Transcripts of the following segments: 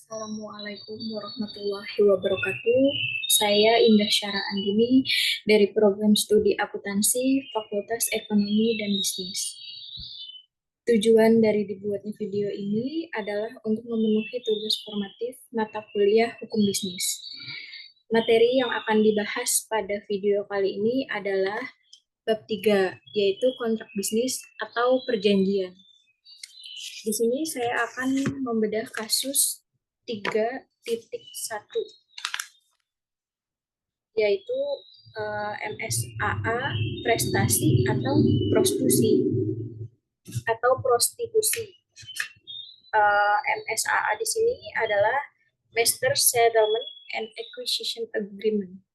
Assalamualaikum warahmatullahi wabarakatuh. Saya Indah Syara Andini dari program studi akuntansi Fakultas Ekonomi dan Bisnis. Tujuan dari dibuatnya video ini adalah untuk memenuhi tugas formatif mata kuliah hukum bisnis. Materi yang akan dibahas pada video kali ini adalah bab 3, yaitu kontrak bisnis atau perjanjian. Di sini saya akan membedah kasus 3.1, yaitu MSAA prestasi atau prostitusi. MSAA di sini adalah Master Settlement and Acquisition Agreement.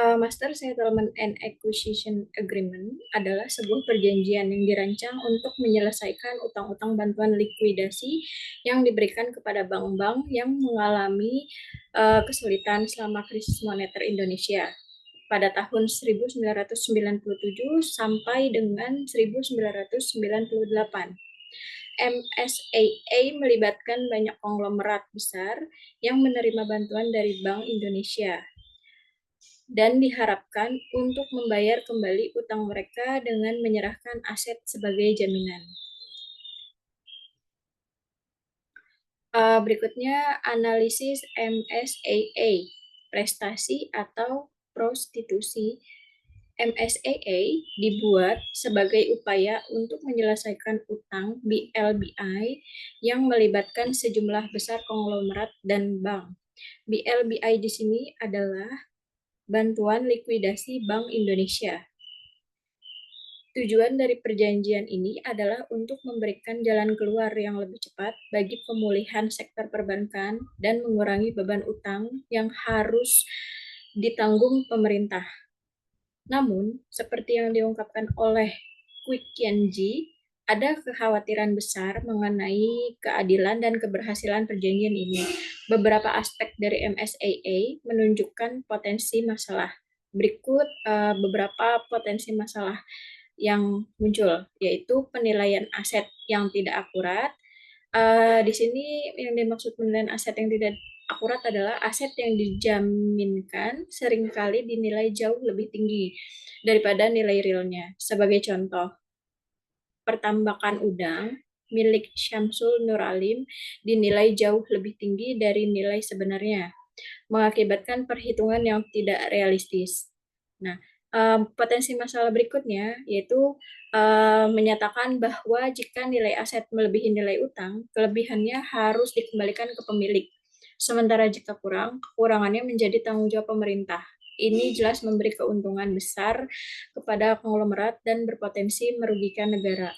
Master Settlement and Acquisition Agreement adalah sebuah perjanjian yang dirancang untuk menyelesaikan utang-utang bantuan likuidasi yang diberikan kepada bank-bank yang mengalami kesulitan selama krisis moneter Indonesia pada tahun 1997 sampai dengan 1998. MSAA melibatkan banyak konglomerat besar yang menerima bantuan dari Bank Indonesia dan diharapkan untuk membayar kembali utang mereka dengan menyerahkan aset sebagai jaminan. Berikutnya analisis MSAA, prestasi atau prostitusi. MSAA dibuat sebagai upaya untuk menyelesaikan utang BLBI yang melibatkan sejumlah besar konglomerat dan bank. BLBI di sini adalah Bantuan Likuidasi Bank Indonesia. Tujuan dari perjanjian ini adalah untuk memberikan jalan keluar yang lebih cepat bagi pemulihan sektor perbankan dan mengurangi beban utang yang harus ditanggung pemerintah. Namun, seperti yang diungkapkan oleh Kwik Kianji, ada kekhawatiran besar mengenai keadilan dan keberhasilan perjanjian ini. Beberapa aspek dari MSAA menunjukkan potensi masalah. Berikut beberapa potensi masalah yang muncul, yaitu penilaian aset yang tidak akurat. Di sini yang dimaksud penilaian aset yang tidak akurat adalah aset yang dijaminkan seringkali dinilai jauh lebih tinggi daripada nilai realnya. Sebagai contoh, pertambakan udang milik Syamsul Nur Alim dinilai jauh lebih tinggi dari nilai sebenarnya, mengakibatkan perhitungan yang tidak realistis. Nah, potensi masalah berikutnya yaitu menyatakan bahwa jika nilai aset melebihi nilai utang, kelebihannya harus dikembalikan ke pemilik. Sementara jika kurang, kekurangannya menjadi tanggung jawab pemerintah. Ini jelas memberi keuntungan besar kepada konglomerat dan berpotensi merugikan negara.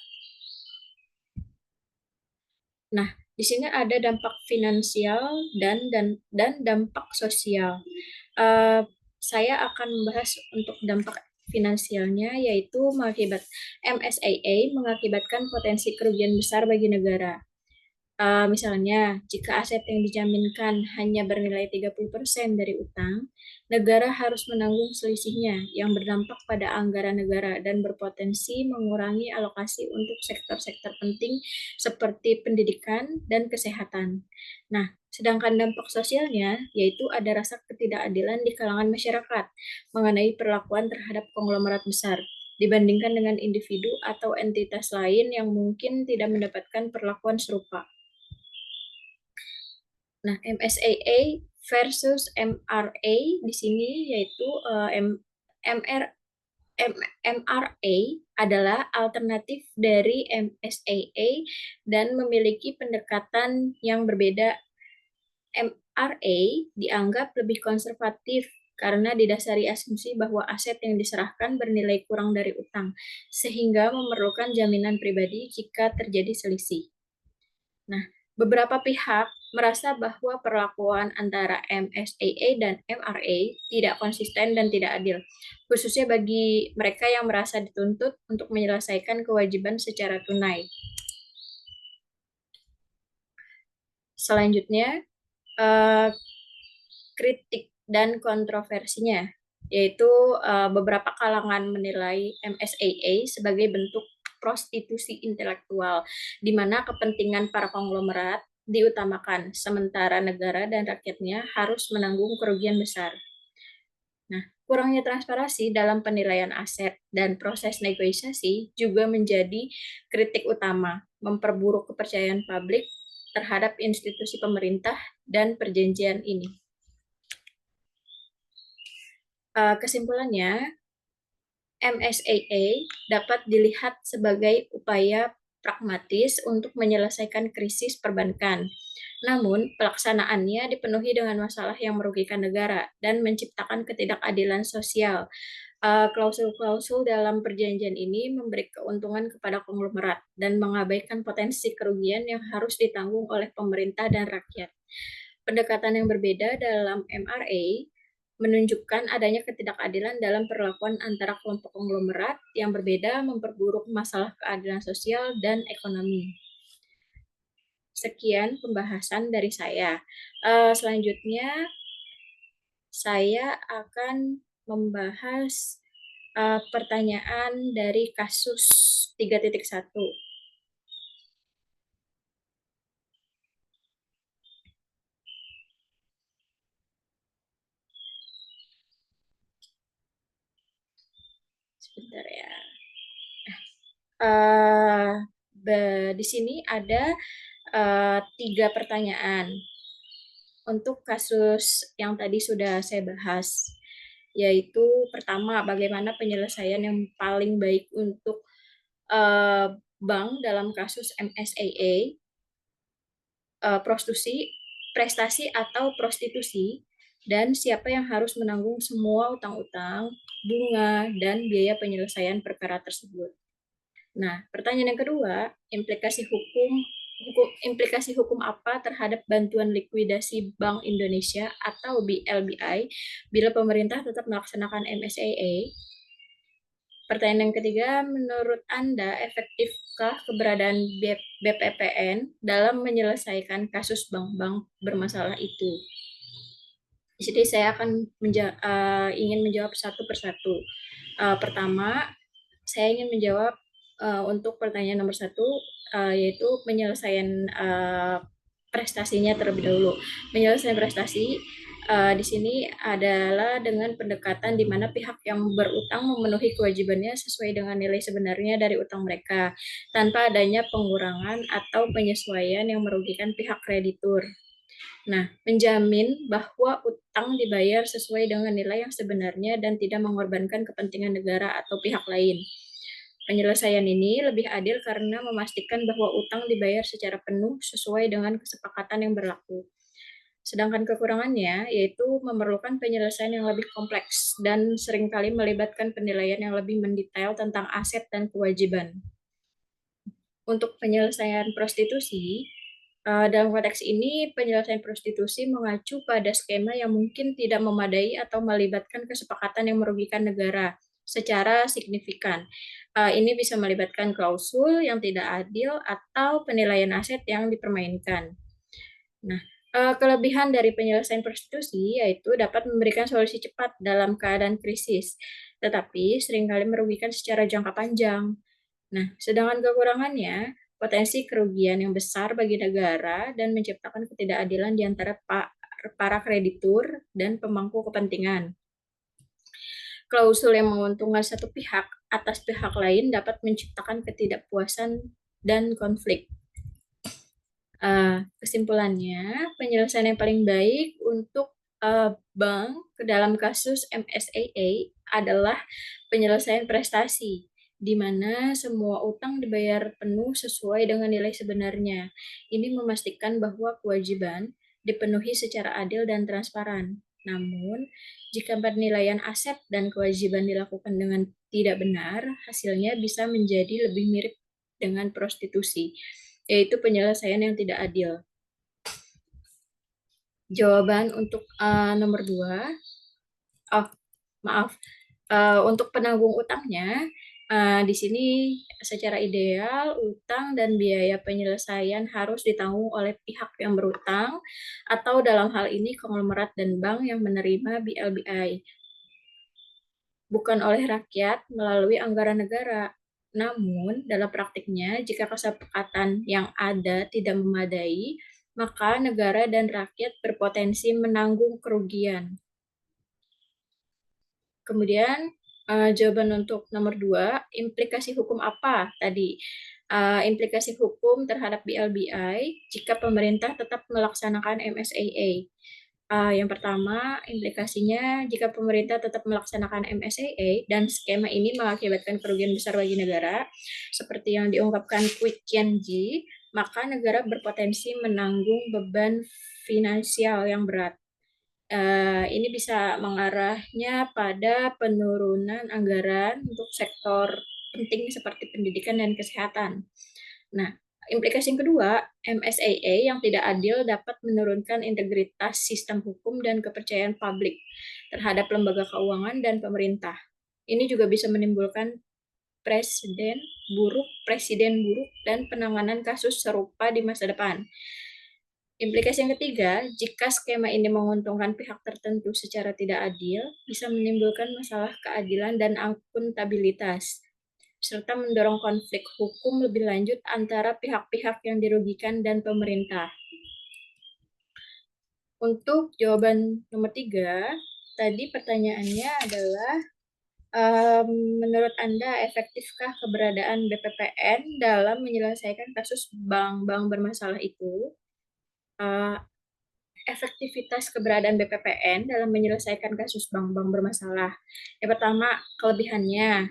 Nah, di sini ada dampak finansial dan dampak sosial. Saya akan membahas untuk dampak finansialnya, yaitu MSAA mengakibatkan potensi kerugian besar bagi negara. Misalnya, jika aset yang dijaminkan hanya bernilai 30% dari utang, negara harus menanggung selisihnya yang berdampak pada anggaran negara dan berpotensi mengurangi alokasi untuk sektor-sektor penting seperti pendidikan dan kesehatan. Nah, sedangkan dampak sosialnya yaitu ada rasa ketidakadilan di kalangan masyarakat mengenai perlakuan terhadap konglomerat besar dibandingkan dengan individu atau entitas lain yang mungkin tidak mendapatkan perlakuan serupa. Nah, MSAA versus MRA di sini yaitu MRA adalah alternatif dari MSAA dan memiliki pendekatan yang berbeda. MRA dianggap lebih konservatif karena didasari asumsi bahwa aset yang diserahkan bernilai kurang dari utang, sehingga memerlukan jaminan pribadi jika terjadi selisih. Nah, beberapa pihak merasa bahwa perlakuan antara MSAA dan MRA tidak konsisten dan tidak adil, khususnya bagi mereka yang merasa dituntut untuk menyelesaikan kewajiban secara tunai. Selanjutnya, kritik dan kontroversinya, yaitu beberapa kalangan menilai MSAA sebagai bentuk prostitusi intelektual, di mana kepentingan para konglomerat diutamakan, sementara negara dan rakyatnya harus menanggung kerugian besar. Nah, kurangnya transparansi dalam penilaian aset dan proses negosiasi juga menjadi kritik utama, memperburuk kepercayaan publik terhadap institusi pemerintah dan perjanjian ini. Kesimpulannya, MSAA dapat dilihat sebagai upaya pragmatis untuk menyelesaikan krisis perbankan. Namun, pelaksanaannya dipenuhi dengan masalah yang merugikan negara dan menciptakan ketidakadilan sosial. Klausul-klausul dalam perjanjian ini memberi keuntungan kepada konglomerat dan mengabaikan potensi kerugian yang harus ditanggung oleh pemerintah dan rakyat. Pendekatan yang berbeda dalam MRA menunjukkan adanya ketidakadilan dalam perlakuan antara kelompok konglomerat yang berbeda, memperburuk masalah keadilan sosial dan ekonomi. Sekian pembahasan dari saya. Selanjutnya, saya akan membahas pertanyaan dari kasus 3.1. Sebentar ya. Di sini ada 3 pertanyaan untuk kasus yang tadi sudah saya bahas, yaitu pertama, bagaimana penyelesaian yang paling baik untuk bank dalam kasus MSAA, prostitusi, prestasi atau prostitusi, dan siapa yang harus menanggung semua utang-utang, bunga, dan biaya penyelesaian perkara tersebut. Nah, pertanyaan yang kedua, implikasi hukum apa terhadap bantuan likuidasi Bank Indonesia atau BLBI bila pemerintah tetap melaksanakan MSAA? Pertanyaan yang ketiga, menurut Anda efektifkah keberadaan BPPN dalam menyelesaikan kasus bank-bank bermasalah itu? Jadi saya akan ingin menjawab satu persatu. Pertama, saya ingin menjawab untuk pertanyaan nomor 1, yaitu penyelesaian prestasinya terlebih dahulu. Penyelesaian prestasi di sini adalah dengan pendekatan di mana pihak yang berutang memenuhi kewajibannya sesuai dengan nilai sebenarnya dari utang mereka, tanpa adanya pengurangan atau penyesuaian yang merugikan pihak kreditur. Nah, menjamin bahwa utang dibayar sesuai dengan nilai yang sebenarnya dan tidak mengorbankan kepentingan negara atau pihak lain. Penyelesaian ini lebih adil karena memastikan bahwa utang dibayar secara penuh sesuai dengan kesepakatan yang berlaku. Sedangkan kekurangannya yaitu memerlukan penyelesaian yang lebih kompleks dan seringkali melibatkan penilaian yang lebih mendetail tentang aset dan kewajiban. Untuk penyelesaian prostitusi, dalam konteks ini, penyelesaian prostitusi mengacu pada skema yang mungkin tidak memadai atau melibatkan kesepakatan yang merugikan negara secara signifikan. Ini bisa melibatkan klausul yang tidak adil atau penilaian aset yang dipermainkan. Nah, kelebihan dari penyelesaian prostitusi yaitu dapat memberikan solusi cepat dalam keadaan krisis, tetapi seringkali merugikan secara jangka panjang. Nah, sedangkan kekurangannya, potensi kerugian yang besar bagi negara dan menciptakan ketidakadilan di antara para kreditur dan pemangku kepentingan. Klausul yang menguntungkan satu pihak atas pihak lain dapat menciptakan ketidakpuasan dan konflik. Kesimpulannya, penyelesaian yang paling baik untuk bank ke dalam kasus MSAA adalah penyelesaian prestasi, di mana semua utang dibayar penuh sesuai dengan nilai sebenarnya. Ini memastikan bahwa kewajiban dipenuhi secara adil dan transparan. Namun, jika penilaian aset dan kewajiban dilakukan dengan tidak benar, hasilnya bisa menjadi lebih mirip dengan prostitusi, yaitu penyelesaian yang tidak adil. Jawaban untuk nomor 2, untuk penanggung utangnya, di sini secara ideal utang dan biaya penyelesaian harus ditanggung oleh pihak yang berutang atau dalam hal ini konglomerat dan bank yang menerima BLBI, bukan oleh rakyat melalui anggaran negara. Namun, dalam praktiknya, jika kesepakatan yang ada tidak memadai, maka negara dan rakyat berpotensi menanggung kerugian. Kemudian, jawaban untuk nomor 2, implikasi hukum apa tadi? Implikasi hukum terhadap BLBI jika pemerintah tetap melaksanakan MSAA. Yang pertama, implikasinya jika pemerintah tetap melaksanakan MSAA dan skema ini mengakibatkan kerugian besar bagi negara, seperti yang diungkapkan Kwik Kian Ji, maka negara berpotensi menanggung beban finansial yang berat. Ini bisa mengarahnya pada penurunan anggaran untuk sektor penting seperti pendidikan dan kesehatan. Nah, implikasi yang kedua, MSAA yang tidak adil dapat menurunkan integritas sistem hukum dan kepercayaan publik terhadap lembaga keuangan dan pemerintah. Ini juga bisa menimbulkan presiden buruk dan penanganan kasus serupa di masa depan. Implikasi yang ketiga, jika skema ini menguntungkan pihak tertentu secara tidak adil, bisa menimbulkan masalah keadilan dan akuntabilitas, serta mendorong konflik hukum lebih lanjut antara pihak-pihak yang dirugikan dan pemerintah. Untuk jawaban nomor 3, tadi pertanyaannya adalah, menurut Anda efektifkah keberadaan BPPN dalam menyelesaikan kasus bank-bank bermasalah itu? Efektivitas keberadaan BPPN dalam menyelesaikan kasus bank-bank bermasalah. Yang pertama, kelebihannya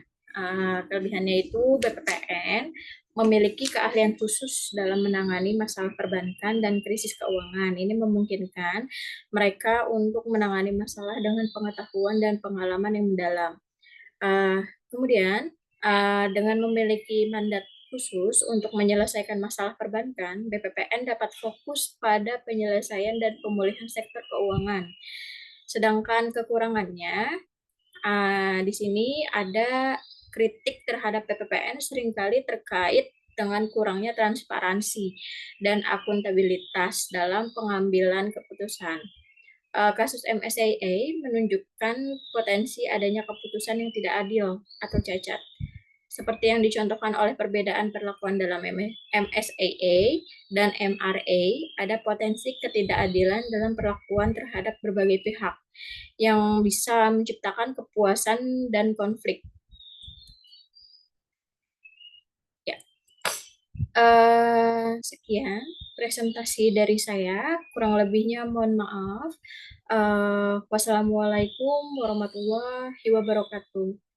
itu BPPN memiliki keahlian khusus dalam menangani masalah perbankan dan krisis keuangan. Ini memungkinkan mereka untuk menangani masalah dengan pengetahuan dan pengalaman yang mendalam. Kemudian, dengan memiliki mandat khusus untuk menyelesaikan masalah perbankan, BPPN dapat fokus pada penyelesaian dan pemulihan sektor keuangan. Sedangkan kekurangannya, di sini ada kritik terhadap BPPN seringkali terkait dengan kurangnya transparansi dan akuntabilitas dalam pengambilan keputusan. Kasus MSAA menunjukkan potensi adanya keputusan yang tidak adil atau cacat, seperti yang dicontohkan oleh perbedaan perlakuan dalam MSAA dan MRA, ada potensi ketidakadilan dalam perlakuan terhadap berbagai pihak yang bisa menciptakan kepuasan dan konflik. Ya, sekian presentasi dari saya, kurang lebihnya mohon maaf. Wassalamualaikum warahmatullahi wabarakatuh.